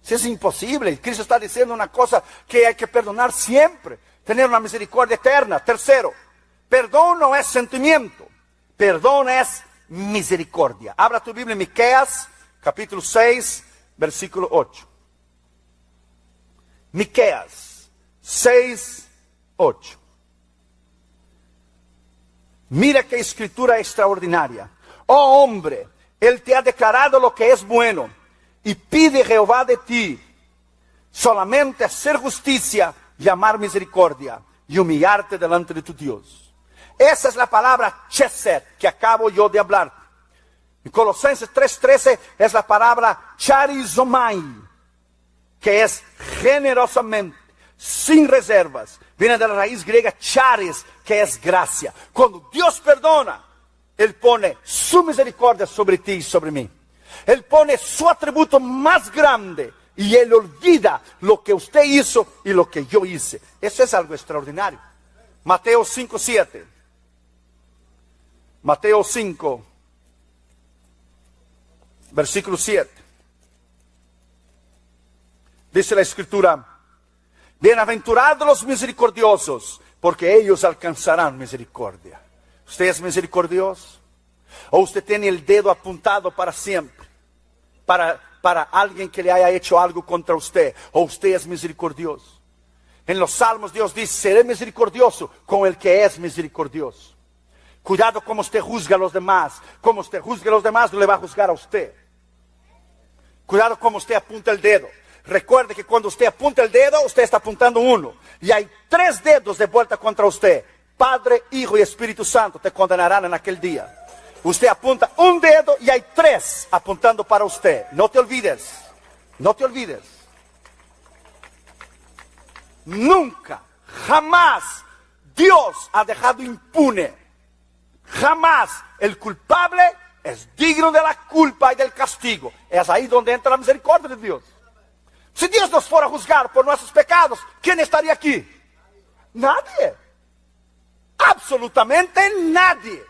Eso es imposible. Cristo está diciendo una cosa que hay que perdonar siempre, tener una misericordia eterna. Tercero, perdón no es sentimiento, perdón es misericordia. Abra tu Biblia en Miqueas, capítulo 6, versículo 8. Miqueas 6, 8. Mira qué escritura extraordinaria. Oh hombre, Él te ha declarado lo que es bueno, y pide Jehová de ti solamente hacer justicia y amar misericordia, y humillarte delante de tu Dios. Esa es la palabra chesed que acabo yo de hablar. En Colosenses 3:13 es la palabra charizomai, que es generosamente, sin reservas. Viene de la raíz griega charis, que es gracia. Cuando Dios perdona, Él pone su misericordia sobre ti y sobre mí. Él pone su atributo más grande y Él olvida lo que usted hizo y lo que yo hice. Eso es algo extraordinario. Mateo 5:7. Mateo 5, versículo 7. Dice la Escritura: bienaventurados los misericordiosos, porque ellos alcanzarán misericordia. ¿Usted es misericordioso? ¿O usted tiene el dedo apuntado para siempre? Para alguien que le haya hecho algo contra usted. ¿O usted es misericordioso? En los Salmos Dios dice: seré misericordioso con el que es misericordioso. Cuidado como usted juzga a los demás. Como usted juzga a los demás, no le va a juzgar a usted. Cuidado como usted apunta el dedo. Recuerde que cuando usted apunta el dedo, usted está apuntando uno. Y hay 3 dedos de vuelta contra usted. Padre, Hijo y Espíritu Santo te condenarán en aquel día. Usted apunta un dedo y hay 3 apuntando para usted. No te olvides. No te olvides. Nunca, jamás Dios ha dejado impune. Jamás el culpable es digno de la culpa y del castigo. Es ahí donde entra la misericordia de Dios. Si Dios nos fuera a juzgar por nuestros pecados, ¿quién estaría aquí? Nadie. Absolutamente nadie.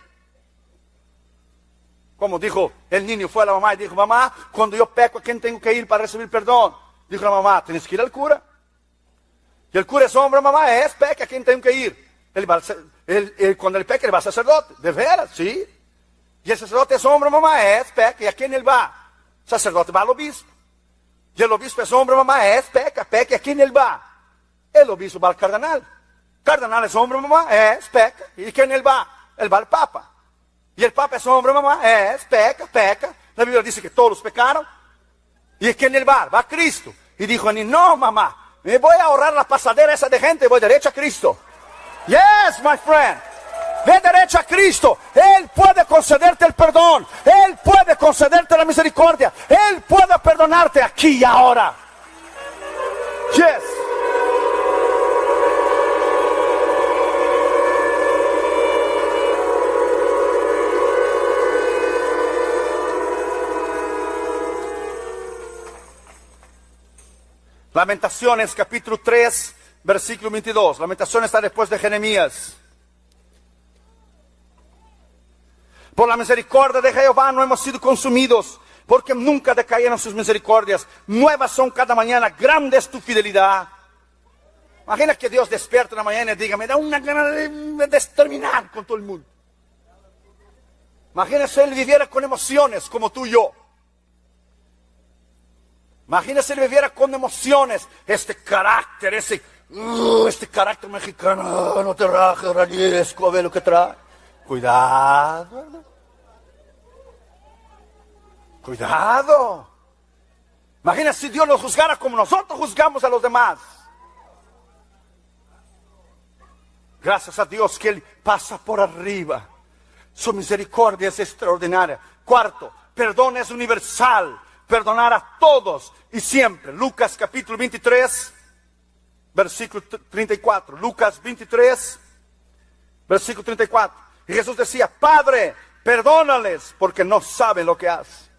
Como dijo el niño, fue a la mamá y dijo, mamá, cuando yo peco, ¿a quién tengo que ir para recibir perdón? Dijo la mamá, tienes que ir al cura. Y el cura es hombre, mamá, es peca, ¿a quién tengo que ir? Cuando él peca, él va al sacerdote. ¿De veras? Sí. Y el sacerdote es hombre, mamá, es peca, ¿y a quién él va? El sacerdote va al obispo. Y el obispo es hombre, mamá, es peca, ¿y a quién él va? El obispo va al cardenal. Cardenal es hombre, mamá, es peca, ¿y a quién él va? Él va al papa. Y el papa es hombre, mamá, es peca. La Biblia dice que todos pecaron. ¿Y a quién él va? Va a Cristo. Y dijo, no, mamá, me voy a ahorrar la pasadera esa de gente y voy derecho a Cristo. Yes, my friend. Ve derecho a Cristo. Él puede concederte el perdón. Él puede concederte la misericordia. Él puede perdonarte aquí y ahora. Yes. Lamentaciones capítulo 3, versículo 22. Lamentaciones está después de Jeremías. Por la misericordia de Jehová no hemos sido consumidos, porque nunca decayeron sus misericordias. Nuevas son cada mañana, grande es tu fidelidad. Imagina que Dios despierta en la mañana y diga, me da una gana de exterminar con todo el mundo. Imagínese él viviera con emociones como tú y yo. Imagínese él viviera con emociones, este carácter mexicano, no te rajes, rayesco, a ver lo que trae. Cuidado. Cuidado. Imagina si Dios nos juzgara como nosotros juzgamos a los demás. Gracias a Dios que Él pasa por arriba. Su misericordia es extraordinaria. Cuarto, perdón es universal. Perdonar a todos y siempre. Lucas capítulo 23, versículo 34. Lucas 23, versículo 34. Y Jesús decía, Padre, perdónales porque no saben lo que hacen.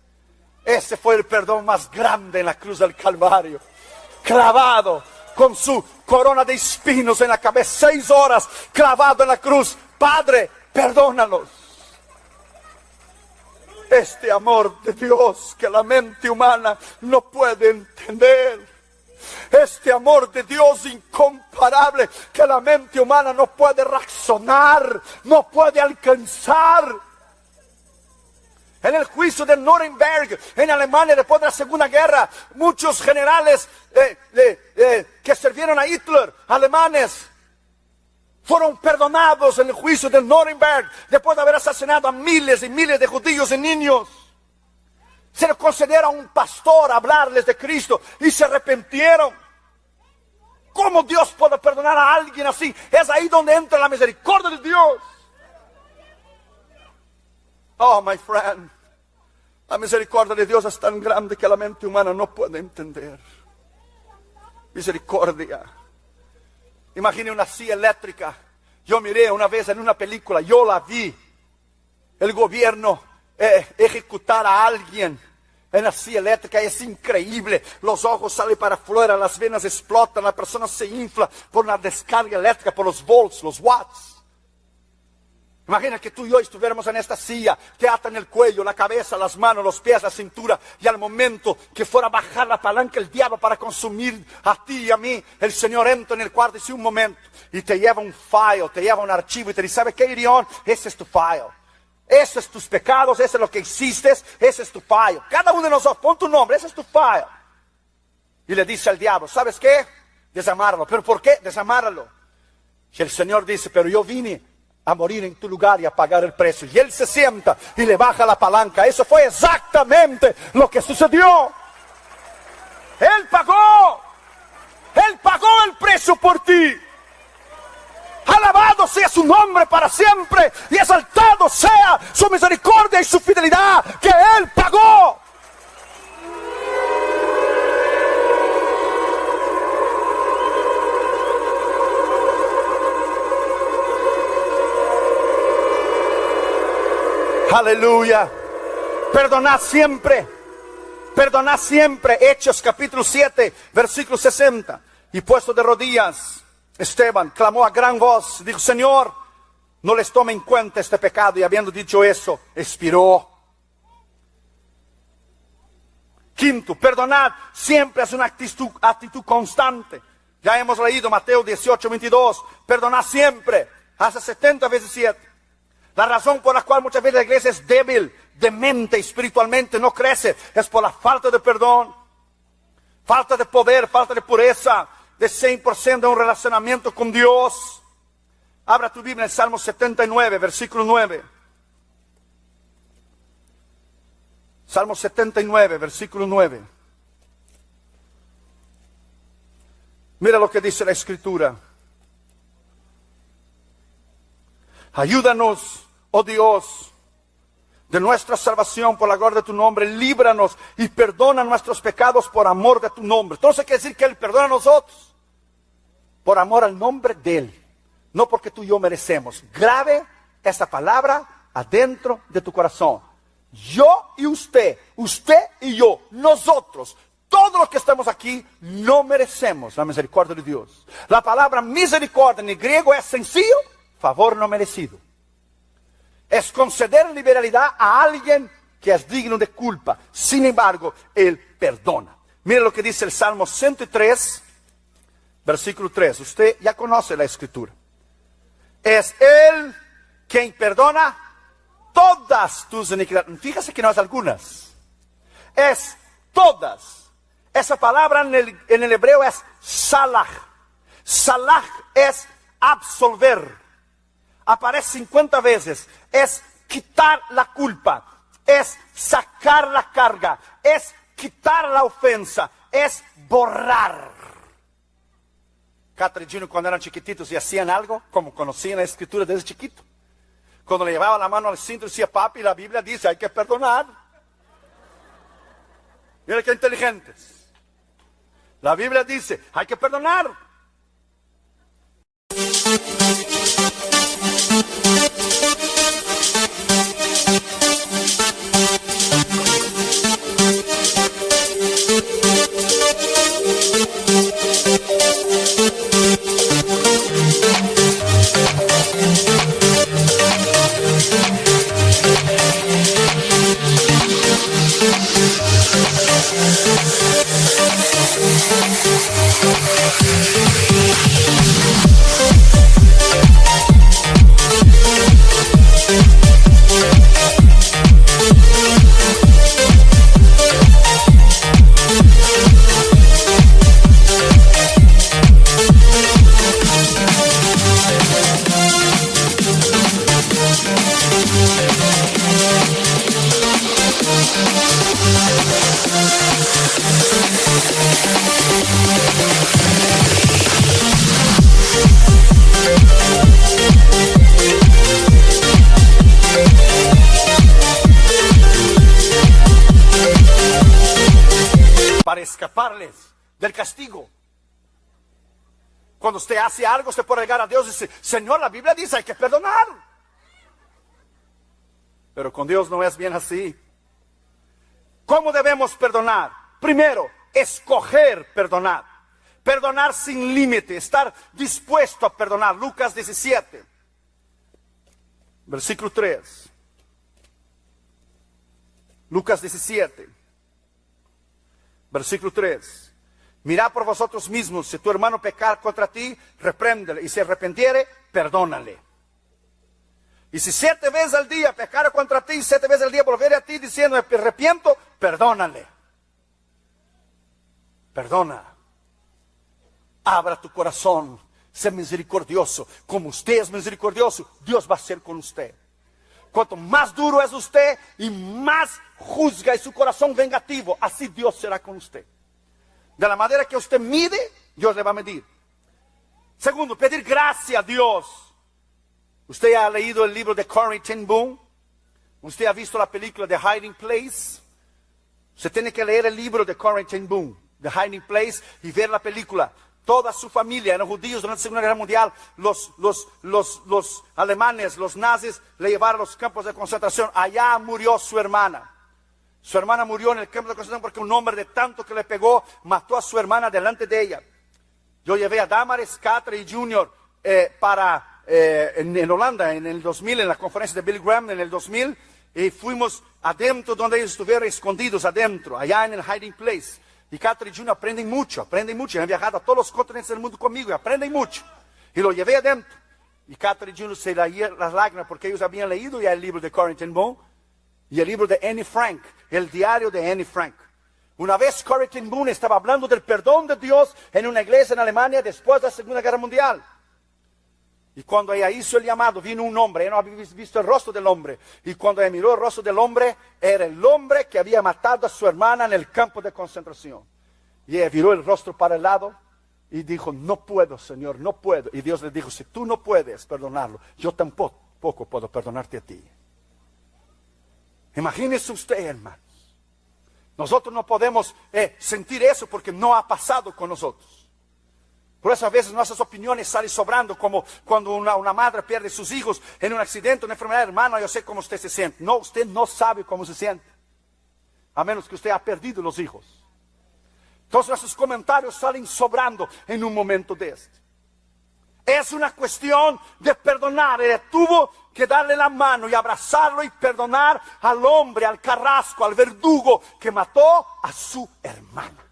Ese fue el perdón más grande en la cruz del Calvario. Clavado con su corona de espinos en la cabeza, 6 horas clavado en la cruz. Padre, perdónalos. Este amor de Dios que la mente humana no puede entender. Este amor de Dios incomparable que la mente humana no puede razonar, no puede alcanzar. En el juicio de Nuremberg, en Alemania, después de la Segunda Guerra, muchos generales que sirvieron a Hitler, alemanes, fueron perdonados en el juicio de Nuremberg, después de haber asesinado a miles y miles de judíos y niños. Se le concediera a un pastor hablarles de Cristo y se arrepintieron. ¿Cómo Dios puede perdonar a alguien así? Es ahí donde entra la misericordia de Dios. Oh, my friend, la misericordia de Dios es tan grande que la mente humana no puede entender. Misericordia. Imagine una silla eléctrica. Yo miré una vez en una película, yo la vi. El gobierno ejecutar a alguien en la silla eléctrica es increíble. Los ojos salen para afuera, las venas explotan, la persona se infla por una descarga eléctrica, por los volts, los watts. Imagina que tú y yo estuviéramos en esta silla, te atan el cuello, la cabeza, las manos, los pies, la cintura, y al momento que fuera a bajar la palanca el diablo para consumir a ti y a mí, el Señor entra en el cuarto y dice un momento, y te lleva un file, te lleva un archivo y te dice, ¿sabe qué, Irión? Ese es tu file. Esos son tus pecados, ese es lo que hiciste, ese es tu file. Cada uno de nosotros, pon tu nombre, ese es tu file. Y le dice al diablo, ¿sabes qué? Desamárralo. ¿Pero por qué? Desamárralo. Y el Señor dice, pero yo vine a morir en tu lugar y a pagar el precio. Y él se sienta y le baja la palanca. Eso fue exactamente lo que sucedió. Él pagó el precio por ti. Alabado sea su nombre para siempre y exaltado sea su misericordia y su fidelidad que Él pagó. Aleluya. Perdonad siempre. Perdonad siempre. Hechos capítulo 7, versículo 60. Y puesto de rodillas, Esteban clamó a gran voz, dijo, Señor, no les tome en cuenta este pecado. Y habiendo dicho eso, expiró. Quinto, perdonad siempre es una actitud constante. Ya hemos leído Mateo 18:22. Perdonad siempre, hasta 70 veces 7. La razón por la cual muchas veces la iglesia es débil, demente espiritualmente, no crece, es por la falta de perdón, falta de poder, falta de pureza, de 100% de un relacionamiento con Dios. Abra tu Biblia en el Salmo 79, versículo 9. Salmo 79, versículo 9. Mira lo que dice la Escritura. Ayúdanos, oh Dios, de nuestra salvación por la gloria de tu nombre. Líbranos y perdona nuestros pecados por amor de tu nombre. Entonces quiere decir que Él perdona a nosotros por amor al nombre de Él. No porque tú y yo merecemos. Grave esta palabra adentro de tu corazón. Yo y usted y yo, nosotros, todos los que estamos aquí, no merecemos la misericordia de Dios. La palabra misericordia en el griego es sencillo, favor no merecido. Es conceder liberalidad a alguien que es digno de culpa. Sin embargo, Él perdona. Mira lo que dice el Salmo 103, versículo 3. Usted ya conoce la Escritura. Es Él quien perdona todas tus iniquidades. Fíjese que no es algunas. Es todas. Esa palabra en el hebreo es salah. Salah es absolver. Aparece 50 veces. Es quitar la culpa. Es sacar la carga. Es quitar la ofensa. Es borrar. Catra y Gino cuando eran chiquititos y hacían algo, como conocían la Escritura desde chiquito. Cuando le llevaba la mano al cinto decía, papi, la Biblia dice, hay que perdonar. Mira qué inteligentes. La Biblia dice, hay que perdonar. Para escaparles del castigo. Cuando usted hace algo, usted puede llegar a Dios y decir, Señor, la Biblia dice, hay que perdonar. Pero con Dios no es bien así. ¿Cómo debemos perdonar? Primero, escoger perdonar. Perdonar sin límite, estar dispuesto a perdonar. Lucas 17, versículo 3. Lucas 17, versículo 3. Mirad por vosotros mismos, si tu hermano pecar contra ti, repréndele, y si arrepentiere, perdónale. Y si 7 veces al día pecare contra ti, 7 veces al día volviere a ti diciendo, me arrepiento, perdónale. Perdona. Abra tu corazón, sé misericordioso. Como usted es misericordioso, Dios va a ser con usted. Cuanto más duro es usted y más juzga y su corazón vengativo, así Dios será con usted. De la manera que usted mide, Dios le va a medir. Segundo, pedir gracia a Dios. Usted ha leído el libro de Corrie ten Boom. Usted ha visto la película de Hiding Place. Usted tiene que leer el libro de Corrie ten Boom, de Hiding Place, y ver la película. Toda su familia, eran judíos durante la Segunda Guerra Mundial, los alemanes, los nazis, le llevaron a los campos de concentración. Allá murió su hermana. Su hermana murió en el campo de concentración porque un hombre de tanto que le pegó, mató a su hermana delante de ella. Yo llevé a Damaris, Catra y Junior en Holanda, en el 2000, en la conferencia de Billy Graham, en el 2000, y fuimos adentro donde ellos estuvieron escondidos adentro, allá en el hiding place. Y Catherine y Junior aprenden mucho, han viajado a todos los continentes del mundo conmigo y aprenden mucho. Y lo llevé adentro. Y Catherine y Junior se leían las lágrimas porque ellos habían leído ya el libro de Corrie ten Boom y el libro de Anne Frank, el diario de Anne Frank. Una vez Corrie ten Boom estaba hablando del perdón de Dios en una iglesia en Alemania después de la Segunda Guerra Mundial. Y cuando ella hizo el llamado, vino un hombre, ella no había visto el rostro del hombre. Y cuando ella miró el rostro del hombre, era el hombre que había matado a su hermana en el campo de concentración. Y ella viró el rostro para el lado y dijo, no puedo, Señor, no puedo. Y Dios le dijo, si tú no puedes perdonarlo, yo tampoco puedo perdonarte a ti. Imagínese usted, hermanos. Nosotros no podemos sentir eso porque no ha pasado con nosotros. Por eso a veces nuestras opiniones salen sobrando, como cuando una madre pierde sus hijos en un accidente, una enfermedad. Hermano, yo sé cómo usted se siente. No, usted no sabe cómo se siente, a menos que usted ha perdido los hijos. Entonces nuestros comentarios salen sobrando en un momento de este. Es una cuestión de perdonar. Ella tuvo que darle la mano y abrazarlo y perdonar al hombre, al carrasco, al verdugo que mató a su hermana.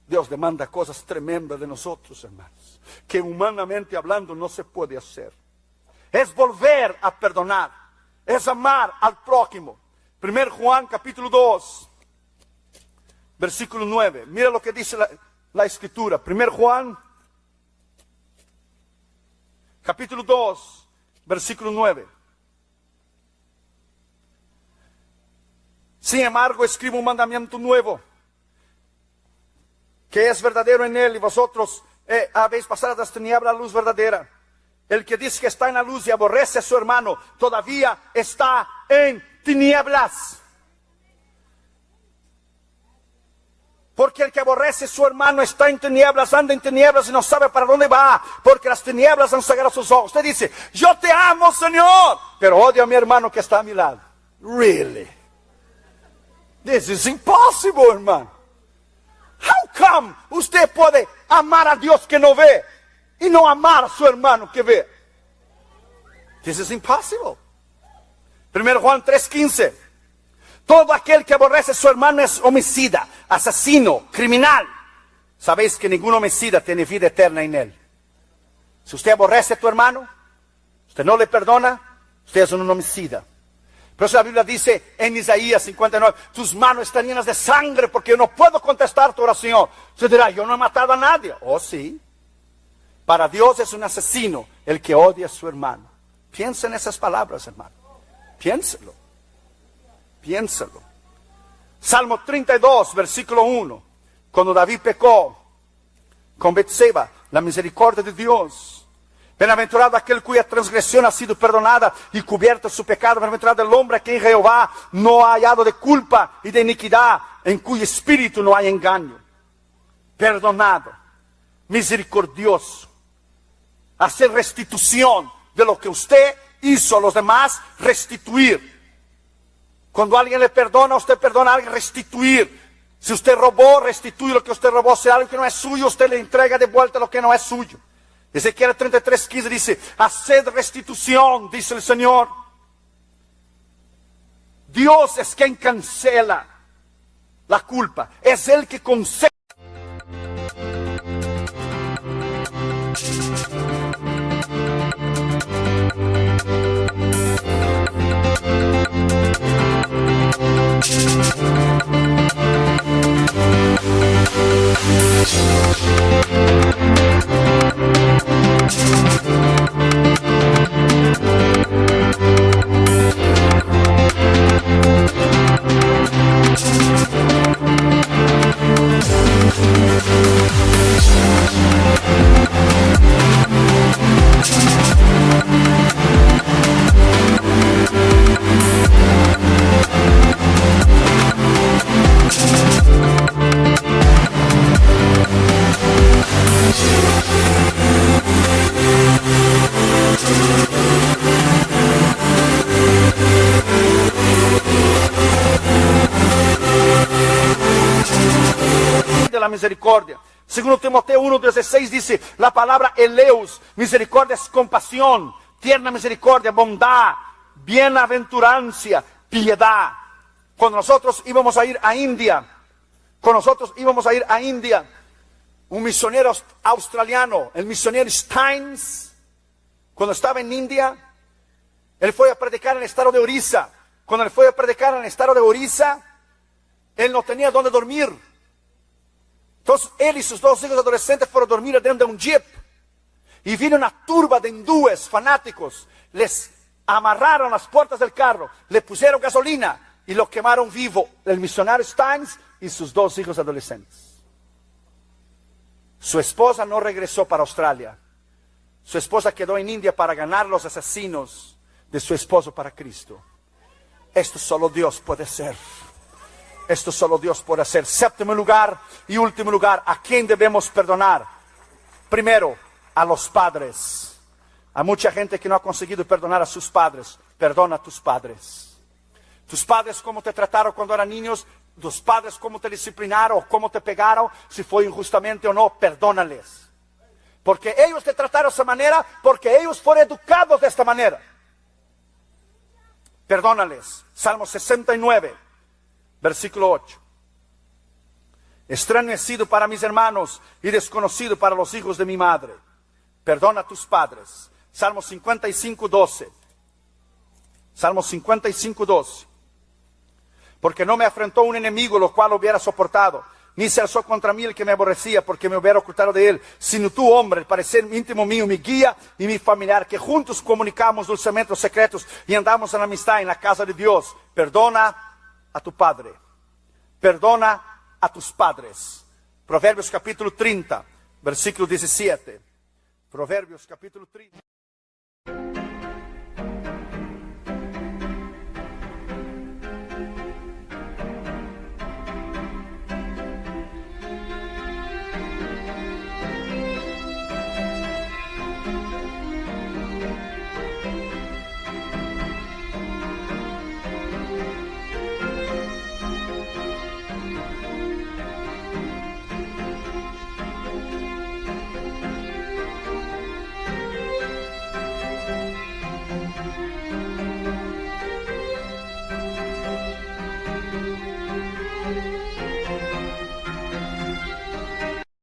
Dios demanda cosas tremendas de nosotros, hermanos, que humanamente hablando no se puede hacer. Es volver a perdonar, es amar al prójimo. 1 Juan capítulo 2, versículo 9. Mira lo que dice la escritura. 1 Juan capítulo 2, versículo 9. Sin embargo, escribo un mandamiento nuevo, que es verdadero en él, y vosotros habéis pasado de las tinieblas a la luz verdadera. El que dice que está en la luz y aborrece a su hermano, todavía está en tinieblas. Porque el que aborrece a su hermano está en tinieblas, anda en tinieblas y no sabe para dónde va, porque las tinieblas han cegado sus ojos. Usted dice, yo te amo, Señor, pero odio a mi hermano que está a mi lado. Really? This is impossible, hermano. How come usted puede amar a Dios que no ve y no amar a su hermano que ve? This is impossible. 1 Juan 3:15. Todo aquel que aborrece a su hermano es homicida, asesino, criminal. Sabéis que ningún homicida tiene vida eterna en él. Si usted aborrece a tu hermano, usted no le perdona, usted es un homicida. Por eso la Biblia dice en Isaías 59, tus manos están llenas de sangre porque yo no puedo contestar tu oración. Usted dirá, yo no he matado a nadie. Oh, sí. Para Dios es un asesino el que odia a su hermano. Piensa en esas palabras, hermano. Piénselo. Piénsalo. Salmo 32, versículo 1. Cuando David pecó con Betseba, la misericordia de Dios. Bienaventurado aquel cuya transgresión ha sido perdonada y cubierto su pecado. Bienaventurado el hombre a quien Jehová no ha hallado de culpa y de iniquidad, en cuyo espíritu no hay engaño. Perdonado, misericordioso, hacer restitución de lo que usted hizo a los demás, restituir. Cuando alguien le perdona, usted perdona a alguien, restituir. Si usted robó, restituye lo que usted robó. Si algo que no es suyo, usted le entrega de vuelta lo que no es suyo. Ezequiel 33:15 dice, haced restitución, dice el Señor. Dios es quien cancela la culpa, es Él que concede. La misericordia. Segundo Timoteo 1:16 dice, la palabra eleus, misericordia es compasión, tierna misericordia, bondad, bienaventurancia, piedad. Cuando nosotros íbamos a ir a India, un misionero australiano, el misionero Steins, cuando estaba en India, él fue a predicar en el estado de Orissa. Cuando él fue a predicar en el estado de Orissa, él no tenía dónde dormir. Entonces él y sus 2 hijos adolescentes fueron a dormir dentro de un jeep. Y vino una turba de hindúes fanáticos. Les amarraron las puertas del carro, le pusieron gasolina y lo quemaron vivo. El misionario Steins y sus 2 hijos adolescentes. Su esposa no regresó para Australia. Su esposa quedó en India para ganar los asesinos de su esposo para Cristo. Esto solo Dios puede hacer. Esto solo Dios puede hacer. 7º lugar y último lugar, ¿a quién debemos perdonar? Primero, a los padres. Hay mucha gente que no ha conseguido perdonar a sus padres. Perdona a tus padres. Tus padres, cómo te trataron cuando eran niños. Tus padres, cómo te disciplinaron, cómo te pegaron, si fue injustamente o no, perdónales. Porque ellos te trataron de esa manera, porque ellos fueron educados de esta manera. Perdónales. Salmo 69, versículo 8. Extraño he sido para mis hermanos y desconocido para los hijos de mi madre. Perdona a tus padres. Salmo 55, 12. Salmo 55, 12. Porque no me afrentó un enemigo, lo cual hubiera soportado, ni se alzó contra mí el que me aborrecía, porque me hubiera ocultado de él, sino tú, hombre, el parecer íntimo mío, mi guía y mi familiar, que juntos comunicamos dulcemente los secretos y andamos en amistad en la casa de Dios. Perdona a tu padre, perdona a tus padres. Proverbios capítulo 30, versículo 17. Proverbios capítulo 30.